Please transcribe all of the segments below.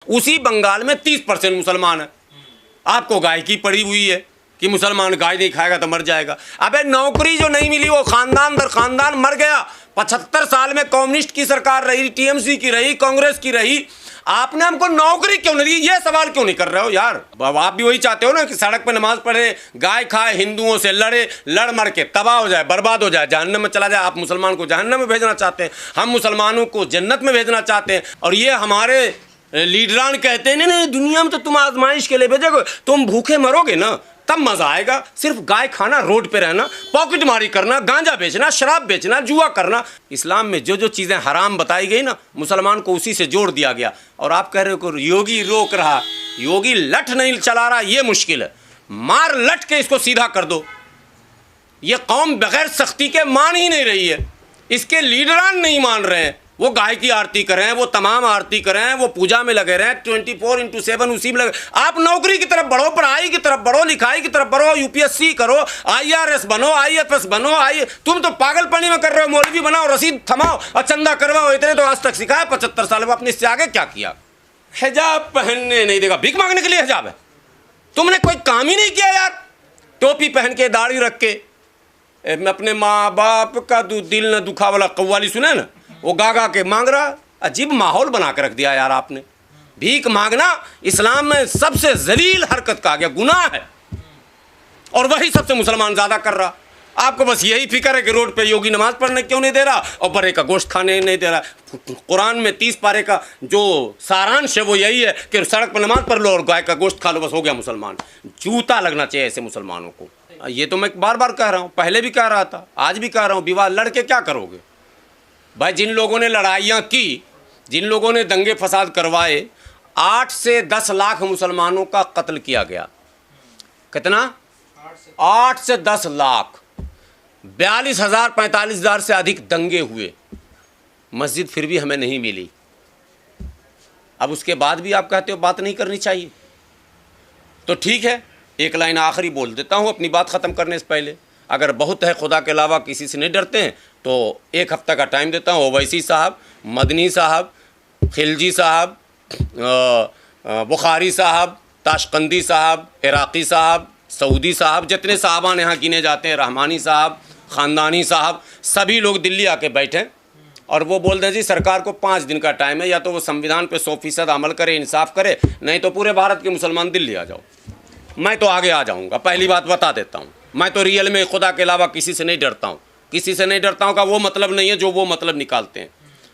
उसी बंगाल में 30% मुसलमान है। आपको गाय की पड़ी हुई है कि मुसलमान गाय नहीं खाएगा तो मर जाएगा। अबे नौकरी जो नहीं मिली वो खानदान दर खानदान मर गया। 75 साल में कम्युनिस्ट की सरकार रही, टीएमसी की रही, कांग्रेस की रही, आपने हमको नौकरी क्यों नहीं दी? ये सवाल क्यों नहीं कर रहे हो यार? आप भी वही चाहते हो ना कि सड़क पे नमाज पढ़े, गाय खाए, हिंदुओं से लड़े, लड़ मर के तबाह हो जाए, बर्बाद हो जाए, जहन्नम में चला जाए। आप मुसलमान को जहन्नम में भेजना चाहते हैं, हम मुसलमानों को जन्नत में भेजना चाहते हैं। और ये हमारे लीडरान कहते हैं नहीं दुनिया में तो तुम आजमाइश के लिए भेजोगे, तुम भूखे मरोगे ना तब मजा आएगा। सिर्फ गाय खाना, रोड पे रहना, पॉकेटमारी करना, गांजा बेचना, शराब बेचना, जुआ करना, इस्लाम में जो जो चीज़ें हराम बताई गई ना, मुसलमान को उसी से जोड़ दिया गया। और आप कह रहे हो कि योगी रोक रहा, योगी लठ नहीं चला रहा, ये मुश्किल है। मार लठ के इसको सीधा कर दो। ये कौम बगैर सख्ती के मान ही नहीं रही है, इसके लीडरान नहीं मान रहे हैं। वो गाय की आरती कर रहे हैं, वो तमाम आरती कर रहे हैं, वो पूजा में लगे रहे हैं, 24/7 उसी में लगे। आप नौकरी की तरफ बढ़ो, पढ़ाई की तरफ बढ़ो, लिखाई की तरफ बढ़ो, यूपीएससी करो, IRS बनो, IFS बनो। तुम तो पागलपनी में कर रहे हो। मौलवी बनाओ, रसीद थमाओ और चंदा करवाओ, इतने तो आज तक सिखाया 75 साल में। अपने इससे आगे क्या किया? हिजाब पहनने नहीं देगा, भीख मांगने के लिए हिजाब है। तुमने कोई काम ही नहीं किया यार। टोपी पहन के, दाढ़ी रख के, अपने माँ बाप का दिल न दुखा वाला कव्वाली सुने ना, वो गा के मांग रहा। अजीब माहौल बना के रख दिया यार आपने। भीख मांगना इस्लाम में सबसे जलील हरकत कहा गया, गुनाह है, और वही सबसे मुसलमान ज़्यादा कर रहा। आपको बस यही फिक्र है कि रोड पे योगी नमाज पढ़ने क्यों नहीं दे रहा और बड़े का गोश्त खाने नहीं दे रहा। कुरान में 30 पारे का जो सारांश है वो यही है कि सड़क पर नमाज पढ़ लो और गाय का गोश्त खा लो, बस हो गया मुसलमान। जूता लगना चाहिए ऐसे मुसलमानों को। ये तो मैं बार बार कह रहा हूँ, पहले भी कह रहा था, आज भी कह रहा हूँ। विवाद लड़के क्या करोगे भाई? जिन लोगों ने लड़ाइयाँ की, जिन लोगों ने दंगे फसाद करवाए, 8 से 10 लाख मुसलमानों का कत्ल किया गया। कितना? 8 से 10 लाख। 42,000 45,000 से अधिक दंगे हुए। मस्जिद फिर भी हमें नहीं मिली। अब उसके बाद भी आप कहते हो बात नहीं करनी चाहिए। तो ठीक है, एक लाइन आखिरी बोल देता हूँ अपनी बात ख़त्म करने से पहले। अगर बहुत है, खुदा के अलावा किसी से नहीं डरते हैं, तो 1 हफ्ता का टाइम देता हूँ। ओवैसी साहब, मदनी साहब, खिलजी साहब, बुखारी साहब, ताशकंदी साहब, इराक़ी साहब, सऊदी साहब, जितने साहबान यहाँ गिने जाते हैं, रहमानी साहब, ख़ानदानी साहब, सभी लोग दिल्ली आके बैठें और वो बोल दें जी सरकार को 5 दिन का टाइम है, या तो वो संविधान पे 100% अमल करे, इंसाफ करे, नहीं तो पूरे भारत के मुसलमान दिल्ली आ जाओ। मैं तो आगे आ जाऊँगा, पहली बात बता देता हूँ। मैं तो रियल में खुदा के अलावा किसी से नहीं डरता हूँ। किसी से नहीं डरता हूँ का वो मतलब नहीं है जो वो मतलब निकालते हैं।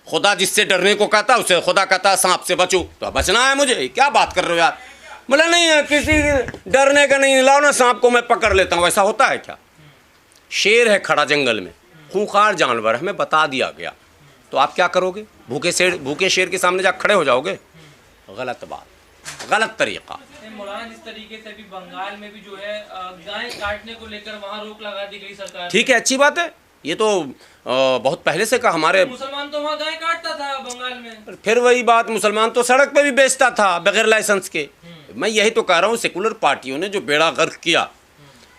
खुदा जिससे डरने को कहता है उससे खुदा कहता है सांप से बचो, तो बचना है मुझे। क्या बात कर रहे हो यार? मतलब नहीं है किसी डरने का, नहीं लाओ ना सांप को मैं पकड़ लेता हूँ, ऐसा होता है क्या? शेर है खड़ा जंगल में, खूंखार जानवर, हमें बता दिया गया, तो आप क्या करोगे? भूखे शेर के सामने जा खड़े हो जाओगे? गलत बात, गलत तरीका। मौलाना, इस तरीके से भी बंगाल में भी जो है गाय काटने को लेकर वहाँ रोक लगा दी गई सरकार। ठीक है, अच्छी बात है। ये तो बहुत पहले से कहा। हमारे मुसलमान तो वहाँ गाय काटता था बंगाल में। फिर वही बात, मुसलमान तो सड़क पे भी बेचता था बगैर लाइसेंस के। मैं यही तो कह रहा हूँ, सेकुलर पार्टियों ने जो बेड़ा गर्क किया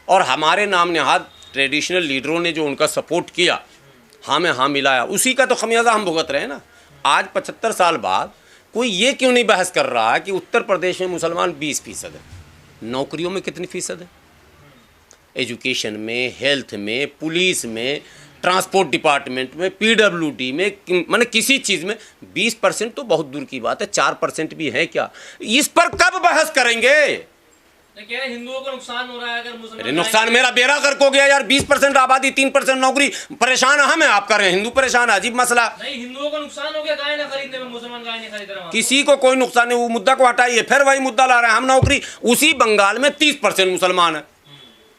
और हमारे नाम नहाद ट्रेडिशनल लीडरों ने जो उनका सपोर्ट किया, हाँ में हाँ मिलाया, उसी का तो खमियाजा हम भुगत रहे हैं ना। आज 75 साल बाद कोई ये क्यों नहीं बहस कर रहा है कि उत्तर प्रदेश में मुसलमान 20% है, नौकरियों में कितनी फ़ीसद है, एजुकेशन में, हेल्थ में, पुलिस में, ट्रांसपोर्ट डिपार्टमेंट में, PWD में, माने किसी चीज़ में 20% तो बहुत दूर की बात है, 4% भी है क्या? इस पर कब बहस करेंगे? कह रहे हिंदुओं को नुकसान हो रहा है अगर मुसलमान। नुकसान मेरा बेड़ा गर्क हो गया यार। 20% आबादी, 3% नौकरी, परेशान हम है, आप कर रहे हैं हिंदू परेशान है, अजीब मसला। नहीं, हिंदुओं को नुकसान हो गया गाय ना खरीदने में, मुसलमान गाय नहीं खरीद रहे। किसी को कोई नुकसान नहीं, वो मुद्दा को हटाइए, फिर वही मुद्दा ला रहे हैं हम नौकरी। उसी बंगाल में 30% मुसलमान है।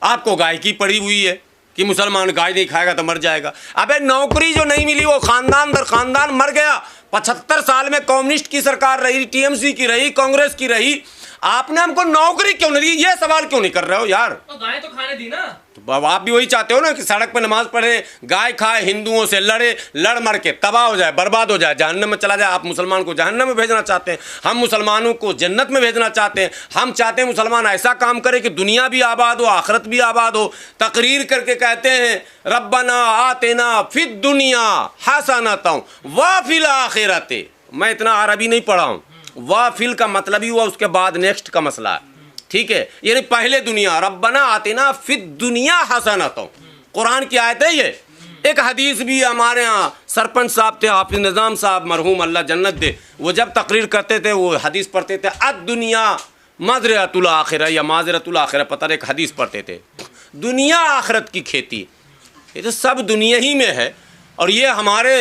आपको गाय की पड़ी हुई है कि मुसलमान गाय नहीं खाएगा तो मर जाएगा। अबे नौकरी जो नहीं मिली वो खानदान दर खानदान मर गया। 75 साल में कम्युनिस्ट की सरकार रही, टीएमसी की रही, कांग्रेस की रही, आपने हमको नौकरी क्यों नहीं दी? ये सवाल क्यों नहीं कर रहे हो यार? तो गाय तो खाने दी ना। तो आप भी वही चाहते हो ना कि सड़क पे नमाज पढ़े, गाय खाए, हिंदुओं से लड़े, लड़ मर के तबाह हो जाए, बर्बाद हो जाए, जहन्नम में चला जाए। आप मुसलमान को जहन्नम में भेजना चाहते हैं, हम मुसलमानों को जन्नत में भेजना चाहते हैं। हम चाहते हैं मुसलमान ऐसा काम करे कि दुनिया भी आबाद हो, आखिरत भी आबाद हो। तकरीर करके कहते हैं रब्बना आतेना फिद दुनिया हसनतन व फिल आखिरत। मैं इतना अरबी नहीं पढ़ा हूँ, वाफिल का मतलब ही हुआ उसके बाद नेक्स्ट का मसला है, ठीक है। यानी पहले दुनिया, रब्बना आतिना फिद दुनिया हसनतों, कुरान की आयत है ये। एक हदीस भी हमारे यहाँ सरपंच साहब थे, हाफिज निज़ाम साहब मरहूम, अल्लाह जन्नत दे, वो जब तकरीर करते थे वो हदीस पढ़ते थे, अद दुनिया मज़रअतुल आखिरह या माज़रअतुल आखिरह, पता नहीं, एक हदीस पढ़ते थे, दुनिया आखिरत की खेती। ये तो सब दुनिया ही में है। और ये हमारे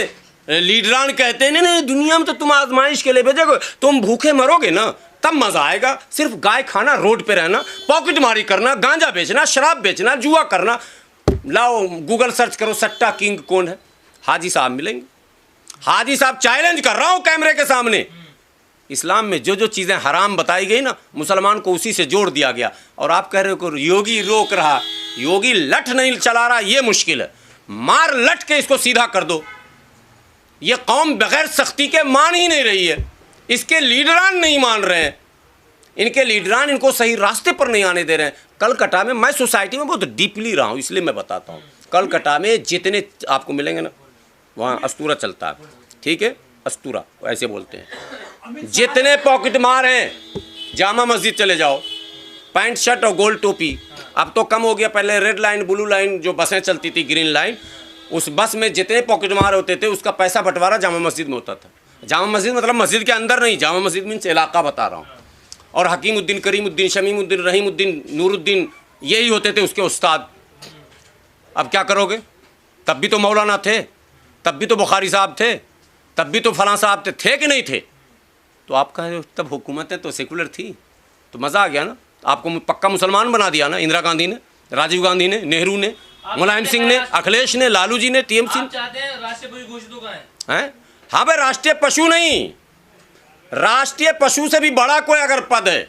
लीडरान कहते हैं नहीं दुनिया में तो तुम आजमाइश के लिए भेजोगे, तुम भूखे मरोगे ना तब मज़ा आएगा। सिर्फ गाय खाना, रोड पे रहना, पॉकेट मारी करना, गांजा बेचना, शराब बेचना, जुआ करना। लाओ गूगल सर्च करो सट्टा किंग कौन है, हाजी साहब मिलेंगे। हाजी साहब चैलेंज कर रहा हूँ कैमरे के सामने, इस्लाम में जो जो चीज़ें हराम बताई गई ना, मुसलमान को उसी से जोड़ दिया गया। और आप कह रहे हो कि योगी रोक रहा, योगी लठ नहीं चला रहा, ये मुश्किल है। मार लठ के इसको सीधा कर दो। ये कौम बगैर सख्ती के मान ही नहीं रही है, इसके लीडरान नहीं मान रहे हैं, इनके लीडरान इनको सही रास्ते पर नहीं आने दे रहे हैं। कलकत्ता में, मैं सोसाइटी में बहुत डीपली रहा हूँ इसलिए मैं बताता हूँ, कलकत्ता में जितने आपको मिलेंगे ना, वहाँ अस्तूरा चलता है, ठीक है, अस्तूरा ऐसे बोलते हैं। जितने पॉकेट मार हैं, जामा मस्जिद चले जाओ, पैंट शर्ट और गोल टोपी, अब तो कम हो गया, पहले रेड लाइन ब्लू लाइन जो बसें चलती थी, ग्रीन लाइन, उस बस में जितने पॉकेट मार होते थे उसका पैसा बंटवारा जामा मस्जिद में होता था। जामा मस्जिद मतलब मस्जिद के अंदर नहीं, जामा मस्जिद मीन्स इलाका बता रहा हूँ। और हकीमुद्दीन, करीमुद्दीन, शमीमुद्दीन, रहीमुद्दीन, नूरुद्दीन, यही होते थे उसके उस्ताद। अब क्या करोगे, तब भी तो मौलाना थे, तब भी तो बुखारी साहब थे, तब भी तो फलां साहब थे कि नहीं थे? तो आप कह रहे हो तब हुकूमतें तो सेकुलर थी, तो मज़ा आ गया ना, आपको पक्का मुसलमान बना दिया ना इंदिरा गांधी ने, राजीव गांधी ने, नेहरू ने, मुलायम सिंह ने, अखिलेश ने, लालू जी ने, टीएमसी ने। चाहते हैं राष्ट्रीय पशु घोषित हो गए हैं? हाँ भाई, राष्ट्रीय पशु नहीं, राष्ट्रीय पशु से भी बड़ा कोई अगर पद है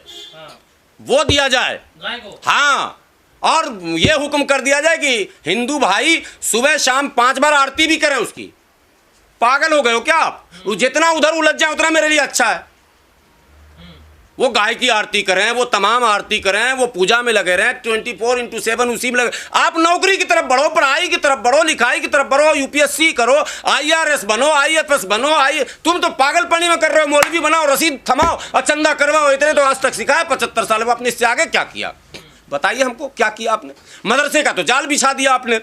वो दिया जाए गाय को। हाँ, और ये हुक्म कर दिया जाए कि हिंदू भाई सुबह शाम 5 बार आरती भी करें उसकी। पागल हो गए हो क्या आप? वो जितना उधर उलझ जाए उतना मेरे लिए अच्छा है। वो गाय की आरती करें, वो तमाम आरती करें, वो पूजा में लगे रहें 24/7 उसी में लगे। आप नौकरी की तरफ बढ़ो, पढ़ाई की तरफ बढ़ो, लिखाई की तरफ बढ़ो, यूपीएससी करो, IRS बनो, IFS बनो। तुम तो पागलपनी में कर रहे हो, मौलवी बनाओ, रसीद थमाओ और चंदा करवाओ, इतने तो आज तक सिखाया 75 साल में, आपने इससे आगे क्या किया? बताइए हमको, क्या किया आपने? मदरसे का तो जाल बिछा दिया आपने,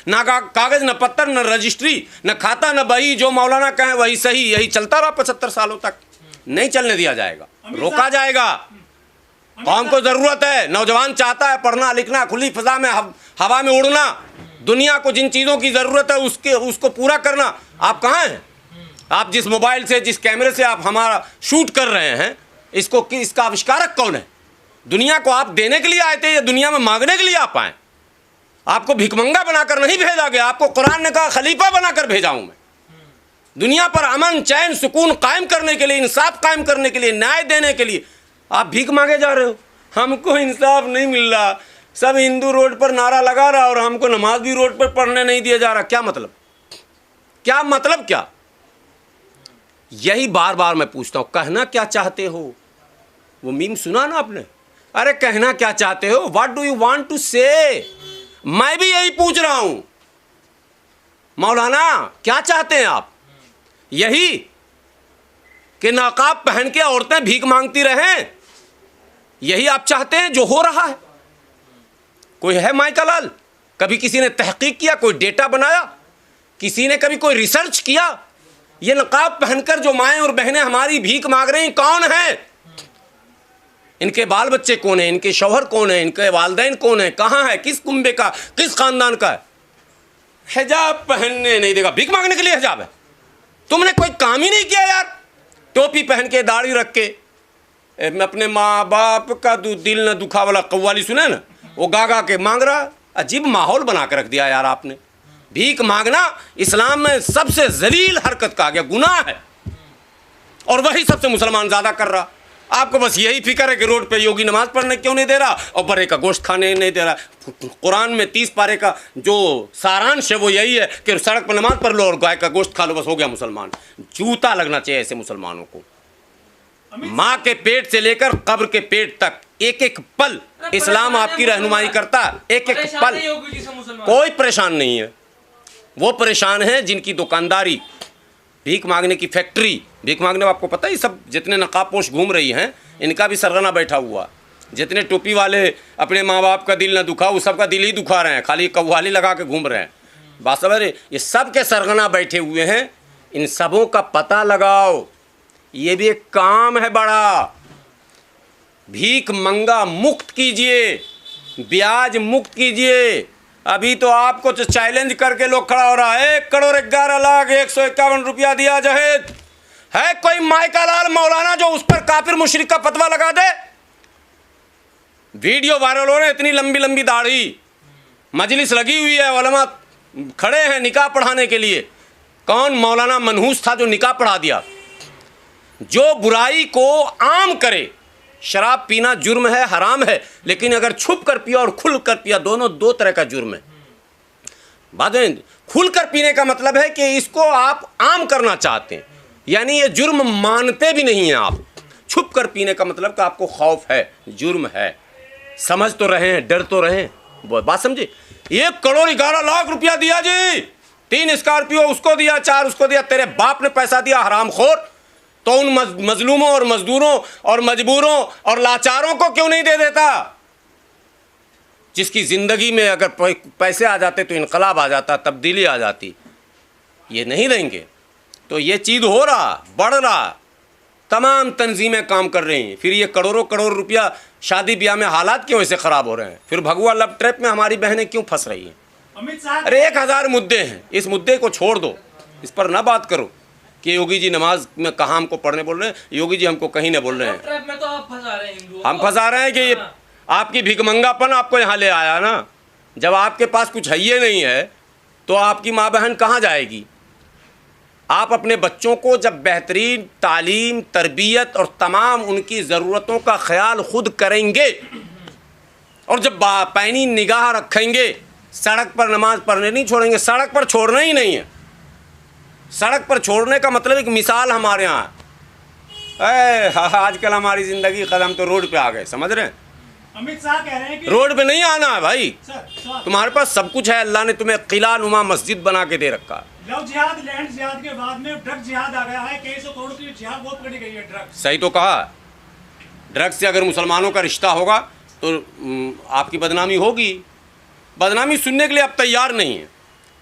ना कागज, न पत्तर, न रजिस्ट्री, न खाता, न बही, जो मौलाना कहें वही सही, यही चलता रहा 75 सालों तक। नहीं चलने दिया जाएगा, रोका जाएगा। कौम को जरूरत है, नौजवान चाहता है पढ़ना लिखना, खुली फिजा में हवा में उड़ना, दुनिया को जिन चीज़ों की ज़रूरत है उसको पूरा करना। आप कहाँ हैं? आप जिस मोबाइल से, जिस कैमरे से आप हमारा शूट कर रहे हैं, इसका आविष्कारक कौन है? दुनिया को आप देने के लिए आए थे या दुनिया में मांगने के लिए आप आए? आपको भिखमंगा बनाकर नहीं भेजा गया, आपको कुरान ने कहा खलीफा बनाकर भेजा हूं मैं। दुनिया पर अमन चैन सुकून कायम करने के लिए, इंसाफ कायम करने के लिए, न्याय देने के लिए आप भीख मांगे जा रहे हो। हमको इंसाफ नहीं मिल रहा, सब हिंदू रोड पर नारा लगा रहा और हमको नमाज भी रोड पर पढ़ने नहीं दिया जा रहा। क्या मतलब? क्या मतलब? क्या? यही बार बार मैं पूछता हूं, कहना क्या चाहते हो? वो मीम सुना ना आपने? अरे कहना क्या चाहते हो? What do you want to say? मैं भी यही पूछ रहा हूं, मौलाना क्या चाहते हैं आप? यही कि नकाब पहन के औरतें भीख मांगती रहें, यही आप चाहते हैं जो हो रहा है? कोई है माइका लाल? कभी किसी ने तहकीक किया, कोई डेटा बनाया, किसी ने कभी कोई रिसर्च किया? ये नकाब पहनकर जो माएँ और बहनें हमारी भीख मांग रही कौन है? इनके बाल बच्चे कौन है? इनके शौहर कौन है? इनके वालिदैन कौन है? कहाँ है? किस कुंबे का, किस खानदान का है? हिजाब पहनने नहीं देगा, भीख मांगने के लिए हिजाब है? तुमने कोई काम ही नहीं किया यार। टोपी पहन के, दाढ़ी रख के, अपने माँ बाप का दिल न दुखा वाला कव्वाली सुने ना, वो गा गा के मांग रहा। अजीब माहौल बना के रख दिया यार आपने। भीख मांगना इस्लाम में सबसे जलील हरकत कहा गया, गुनाह है, और वही सबसे मुसलमान ज़्यादा कर रहा। आपको बस यही फिक्र है कि रोड पे योगी नमाज पढ़ने क्यों नहीं दे रहा और बड़े का गोश्त खाने नहीं दे रहा। कुरान में 30 पारे का जो सारांश है वो यही है कि सड़क पर नमाज पढ़ लो और गाय का गोश्त खा लो, बस हो गया मुसलमान। जूता लगना चाहिए ऐसे मुसलमानों को। माँ के पेट से लेकर कब्र के पेट तक एक एक पल इस्लाम आपकी रहनुमाई करता है, एक एक पल। कोई परेशान नहीं है। वो परेशान है जिनकी दुकानदारी भीख मांगने की फैक्ट्री, भीख मांगने आपको पता है सब जितने नकाबपोश घूम रही हैं इनका भी सरगना बैठा हुआ। जितने टोपी वाले अपने माँ बाप का दिल न दुखा, वो सबका दिल ही दुखा रहे हैं, खाली कव्वाली लगा के घूम रहे हैं। बात समझ रहे, ये सब के सरगना बैठे हुए हैं। इन सबों का पता लगाओ, ये भी एक काम है बड़ा। भीख मंगा मुक्त कीजिए, ब्याज मुक्त कीजिए। अभी तो आपको तो चैलेंज करके लोग खड़ा हो रहा है 1,11,11,151 रुपया दिया जहेद। है कोई माइका लाल मौलाना जो उस पर काफिर मुशरिक का फतवा लगा दे? वीडियो वायरल हो रहे, इतनी लंबी लंबी दाढ़ी, मजलिस लगी हुई है, उलमा खड़े हैं निकाह पढ़ाने के लिए। कौन मौलाना मनहूस था जो निकाह पढ़ा दिया? जो बुराई को आम करे, शराब पीना जुर्म है, हराम है, लेकिन अगर छुप कर पिया और खुल कर पिया, दोनों दो तरह का जुर्म है। बातें खुल कर पीने का मतलब है कि इसको आप आम करना चाहते हैं, यानी ये जुर्म मानते भी नहीं हैं आप। छुप कर पीने का मतलब कि आपको खौफ है, जुर्म है। समझ तो रहे हैं, डर तो रहे हैं। बात समझे? 1,11,00,000 रुपया दिया जी, 3 स्कॉर्पियो उसको दिया, 4 उसको दिया, तेरे बाप ने पैसा दिया हरामखोर, तो उन मजलूमों और मजदूरों और मजबूरों और लाचारों को क्यों नहीं दे देता? जिसकी ज़िंदगी में अगर पैसे आ जाते तो इनकलाब आ जाता, तब्दीली आ जाती। ये नहीं देंगे तो ये चीज़ हो रहा, बढ़ रहा, तमाम तंजीमें काम कर रही हैं। फिर ये करोड़ों करोड़ रुपया शादी ब्याह में हालात क्यों ऐसे ख़राब हो रहे हैं? फिर भगवा लव ट्रैप में हमारी बहनें क्यों फंस रही हैं? अमित साहब, अरे 1000 मुद्दे हैं, इस मुद्दे को छोड़ दो, इस पर ना बात करो कि योगी जी नमाज में कहाँ हमको पढ़ने बोल रहे हैं। योगी जी हमको कहीं नहीं बोल रहे हैं। ट्रैप में तो आप फंसा रहे हैं हिंदुओं हम को। फंसा रहे हैं कि ये आपकी भिखमंगापन आपको यहाँ ले आया ना। जब आपके पास कुछ है ही नहीं है तो आपकी माँ बहन कहाँ जाएगी? आप अपने बच्चों को जब बेहतरीन तालीम, तरबियत और तमाम उनकी ज़रूरतों का ख्याल खुद करेंगे और जब पैनी निगाह रखेंगे, सड़क पर नमाज पढ़ने नहीं छोड़ेंगे। सड़क पर छोड़ना ही नहीं है। सड़क पर छोड़ने का मतलब एक मिसाल हमारे यहाँ है। आजकल हमारी ज़िंदगी कदम तो रोड पे आ गए, समझ रहे हैं? अमित शाह कह रहे हैं कि रोड पे नहीं आना है भाई। सर, तुम्हारे पास सब कुछ है, अल्लाह ने तुम्हें किला नुमा मस्जिद बना के दे रखा। लव जिहाद, लैंड जिहाद के बाद में ड्रग जिहाद आ गया है। कई सौ करोड़ की जिहाद बहुत पकड़ी गई है ड्रग्स। सही तो कहा। ड्रग्स से अगर मुसलमानों का रिश्ता होगा तो आपकी बदनामी होगी। बदनामी सुनने के लिए आप तैयार नहीं हैं।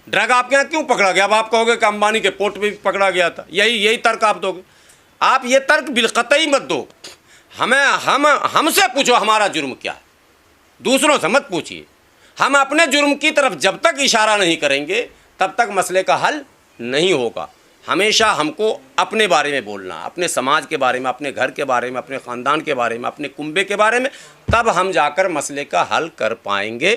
ड्रग आपके यहाँ क्यों पकड़ा गया? अब आप कहोगे कि अंबानी के पोर्ट में भी पकड़ा गया था। यही तर्क आप दोगे। आप ये तर्क बिलकतई मत दो। हमसे पूछो हमारा जुर्म क्या है, दूसरों से मत पूछिए। हम अपने जुर्म की तरफ जब तक इशारा नहीं करेंगे तब तक मसले का हल नहीं होगा। हमेशा हमको अपने बारे में बोलना, अपने समाज के बारे में, अपने घर के बारे में, अपने ख़ानदान के बारे में, अपने कुंबे के बारे में, तब हम जाकर मसले का हल कर पाएंगे।